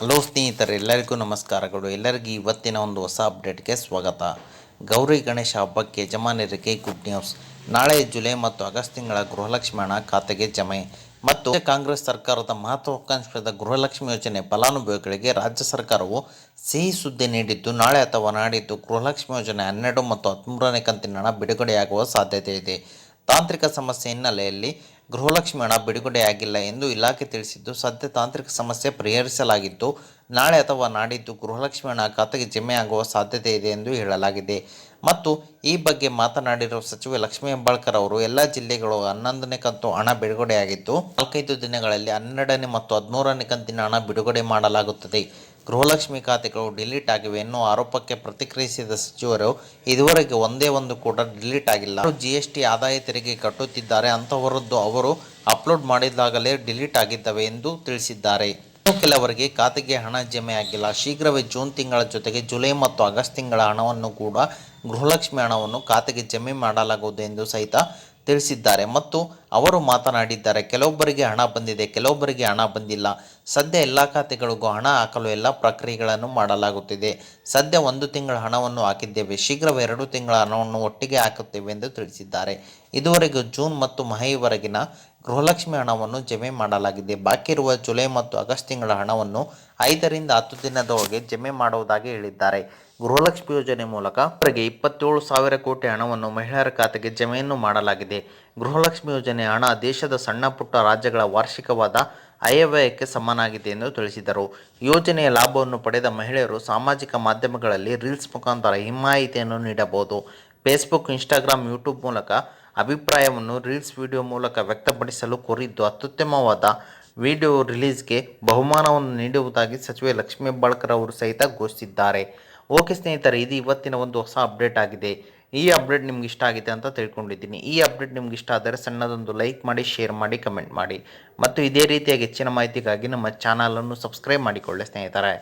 Hello ಸ್ನೇಹಿತರೆ, ಎಲ್ಲರಿಗೂ ನಮಸ್ಕಾರಗಳು. ಎಲ್ಲರಿಗೂ ಇವತ್ತಿನ ಒಂದು ಹೊಸ ಅಪ್ಡೇಟ್ಗೆ ಸ್ವಾಗತ. ಗೌರಿ ಗಣೇಶ ಹಬ್ಬಕ್ಕೆ ಯಜಮಾನರಿಗೆ ಗುಡ್ ನ್ಯೂಸ್. ನಾಳೆ ಜುಲೈ ಮತ್ತು ಆಗಸ್ಟ್ ತಿಂಗಳ ಗೃಹಲಕ್ಷ್ಮಿ ಹಣ ಖಾತೆಗೆ ಜಮೆ. ಮತ್ತು ಕಾಂಗ್ರೆಸ್ ಸರ್ಕಾರದ ಮಹತ್ವಾಕಾಂಕ್ಷದ ಗೃಹಲಕ್ಷ್ಮಿ ಯೋಜನೆ ಫಲಾನುಭವಿಗಳಿಗೆ ರಾಜ್ಯ ಸರ್ಕಾರವು ಸಿಹಿ ಸುದ್ದಿ ನೀಡಿದ್ದು, ನಾಳೆ ಅಥವಾ ನಾಡಿದ್ದು ಗೃಹಲಕ್ಷ್ಮಿ ಯೋಜನೆ 12 ಮತ್ತು 13ನೇ ಕಂತಿನ ಹಣ ಬಿಡುಗಡೆಯಾಗುವ ಸಾಧ್ಯತೆ ಇದೆ. ತಾಂತ್ರಿಕ ಸಮಸ್ಯೆ ಹಿನ್ನೆಲೆಯಲ್ಲಿ ಗೃಹಲಕ್ಷ್ಮಿ ಹಣ ಬಿಡುಗಡೆಯಾಗಿಲ್ಲ ಎಂದು ಇಲಾಖೆ ತಿಳಿಸಿದ್ದು, ಸದ್ಯ ತಾಂತ್ರಿಕ ಸಮಸ್ಯೆ ಪರಿಹರಿಸಲಾಗಿದ್ದು, ನಾಳೆ ಅಥವಾ ನಾಡಿದ್ದು ಗೃಹಲಕ್ಷ್ಮಿ ಹಣ ಖಾತೆಗೆ ಜಮೆಯಾಗುವ ಸಾಧ್ಯತೆ ಇದೆ ಎಂದು ಹೇಳಲಾಗಿದೆ. ಮತ್ತು ಈ ಬಗ್ಗೆ ಮಾತನಾಡಿರುವ ಸಚಿವೆ ಲಕ್ಷ್ಮೀ ಹೆಬ್ಬಾಳ್ಕರ್ ಅವರು, ಎಲ್ಲ ಜಿಲ್ಲೆಗಳು 11ನೇ ಕಂತು ಹಣ ಬಿಡುಗಡೆಯಾಗಿದ್ದು, 4-5 ದಿನಗಳಲ್ಲಿ 12ನೇ ಮತ್ತು 13ನೇ ಕಂತಿನ ಹಣ ಬಿಡುಗಡೆ ಮಾಡಲಾಗುತ್ತದೆ. ಗೃಹಲಕ್ಷ್ಮಿ ಖಾತೆಗಳು ಡಿಲೀಟ್ ಆಗಿವೆ ಎನ್ನುವ ಆರೋಪಕ್ಕೆ ಪ್ರತಿಕ್ರಿಯಿಸಿದ ಸಚಿವರು, ಇದುವರೆಗೆ ಒಂದೇ ಒಂದು ಕೂಡ ಡಿಲೀಟ್ ಆಗಿಲ್ಲ. ಜಿಎಸ್ಟಿ ಆದಾಯ ತೆರಿಗೆ ಕಟ್ಟುತ್ತಿದ್ದಾರೆ ಅಂತಹವರದ್ದು ಅವರು ಅಪ್ಲೋಡ್ ಮಾಡಿದಾಗಲೇ ಡಿಲೀಟ್ ಆಗಿದ್ದಾವೆ ಎಂದು ತಿಳಿಸಿದ್ದಾರೆ. ಇನ್ನು ಕೆಲವರಿಗೆ ಖಾತೆಗೆ ಹಣ ಜಮೆ ಆಗಿಲ್ಲ. ಶೀಘ್ರವೇ ಜೂನ್ ತಿಂಗಳ ಜೊತೆಗೆ ಜುಲೈ ಮತ್ತು ಆಗಸ್ಟ್ ತಿಂಗಳ ಹಣವನ್ನು ಕೂಡ ಗೃಹಲಕ್ಷ್ಮಿ ಹಣವನ್ನು ಖಾತೆಗೆ ಜಮೆ ಮಾಡಲಾಗುವುದು ಎಂದು ಸಹಿತ ತಿಳಿಸಿದ್ದಾರೆ. ಮತ್ತು ಅವರು ಮಾತನಾಡಿದ್ದಾರೆ, ಕೆಲವೊಬ್ಬರಿಗೆ ಹಣ ಬಂದಿದೆ, ಕೆಲವೊಬ್ಬರಿಗೆ ಹಣ ಬಂದಿಲ್ಲ. ಸದ್ಯ ಎಲ್ಲ ಖಾತೆಗಳಿಗೂ ಹಣ ಹಾಕಲು ಎಲ್ಲ ಪ್ರಕ್ರಿಯೆಗಳನ್ನು ಮಾಡಲಾಗುತ್ತಿದೆ. ಸದ್ಯ 1 ತಿಂಗಳ ಹಣವನ್ನು ಹಾಕಿದ್ದೇವೆ, ಶೀಘ್ರವೇ 2 ತಿಂಗಳ ಹಣವನ್ನು ಒಟ್ಟಿಗೆ ಹಾಕುತ್ತೇವೆ ಎಂದು ತಿಳಿಸಿದ್ದಾರೆ. ಇದುವರೆಗೂ ಜೂನ್ ಮತ್ತು ಮಹಿವರೆಗಿನ ಗೃಹಲಕ್ಷ್ಮಿ ಹಣವನ್ನು ಜಮೆ ಮಾಡಲಾಗಿದೆ. ಬಾಕಿ ಇರುವ ಜುಲೈ ಮತ್ತು ಆಗಸ್ಟ್ ತಿಂಗಳ ಹಣವನ್ನು 5 ರಿಂದ 10 ದಿನದೊಳಗೆ ಜಮೆ ಮಾಡುವುದಾಗಿ ಹೇಳಿದ್ದಾರೆ. ಗೃಹಲಕ್ಷ್ಮಿ ಯೋಜನೆ ಮೂಲಕ ಇವರಿಗೆ 27,000 ಕೋಟಿ ಹಣವನ್ನು ಮಹಿಳೆಯರ ಖಾತೆಗೆ ಜಮೆಯನ್ನು ಮಾಡಲಾಗಿದೆ. ಗೃಹಲಕ್ಷ್ಮಿ ಯೋಜನೆಯ ಹಣ ದೇಶದ ಸಣ್ಣ ಪುಟ್ಟ ರಾಜ್ಯಗಳ ವಾರ್ಷಿಕವಾದ ಆಯವ್ಯಯಕ್ಕೆ ಸಮನಾಗಿದೆ ಎಂದು ತಿಳಿಸಿದರು. ಯೋಜನೆಯ ಲಾಭವನ್ನು ಪಡೆದ ಮಹಿಳೆಯರು ಸಾಮಾಜಿಕ ಮಾಧ್ಯಮಗಳಲ್ಲಿ ರೀಲ್ಸ್ ಮುಖಾಂತರ ಹಿಮಾಯಿತಿಯನ್ನು ನೀಡಬಹುದು. ಫೇಸ್ಬುಕ್, ಇನ್ಸ್ಟಾಗ್ರಾಮ್, ಯೂಟ್ಯೂಬ್ ಮೂಲಕ ಅಭಿಪ್ರಾಯವನ್ನು ರೀಲ್ಸ್ ವಿಡಿಯೋ ಮೂಲಕ ವ್ಯಕ್ತಪಡಿಸಲು ಕೋರಿದ್ದು, ಅತ್ಯುತ್ತಮವಾದ ವಿಡಿಯೋ ರಿಲೀಸ್ಗೆ ಬಹುಮಾನವನ್ನು ನೀಡುವುದಾಗಿ ಸಚಿವೆ ಲಕ್ಷ್ಮೀ ಹೆಬ್ಬಾಳ್ಕರ್ ಅವರು ಸಹಿತ ಘೋಷಿಸಿದ್ದಾರೆ. ಓಕೆ ಸ್ನೇಹಿತರೆ, ಇದು ಇವತ್ತಿನ ಒಂದು ಹೊಸ ಅಪ್ಡೇಟ್ ಆಗಿದೆ. ಈ ಅಪ್ಡೇಟ್ ನಿಮ್ಗೆ ಇಷ್ಟ ಆಗಿದೆ ಅಂತ ತಿಳ್ಕೊಂಡಿದ್ದೀನಿ. ಈ ಅಪ್ಡೇಟ್ ನಿಮ್ಗೆ ಇಷ್ಟ ಆದರೆ ಸಣ್ಣದೊಂದು ಲೈಕ್ ಮಾಡಿ, ಶೇರ್ ಮಾಡಿ, ಕಮೆಂಟ್ ಮಾಡಿ. ಮತ್ತು ಇದೇ ರೀತಿಯಾಗಿ ಹೆಚ್ಚಿನ ಮಾಹಿತಿಗಾಗಿ ನಮ್ಮ ಚಾನಲನ್ನು ಸಬ್ಸ್ಕ್ರೈಬ್ ಮಾಡಿಕೊಳ್ಳಿ ಸ್ನೇಹಿತರೆ.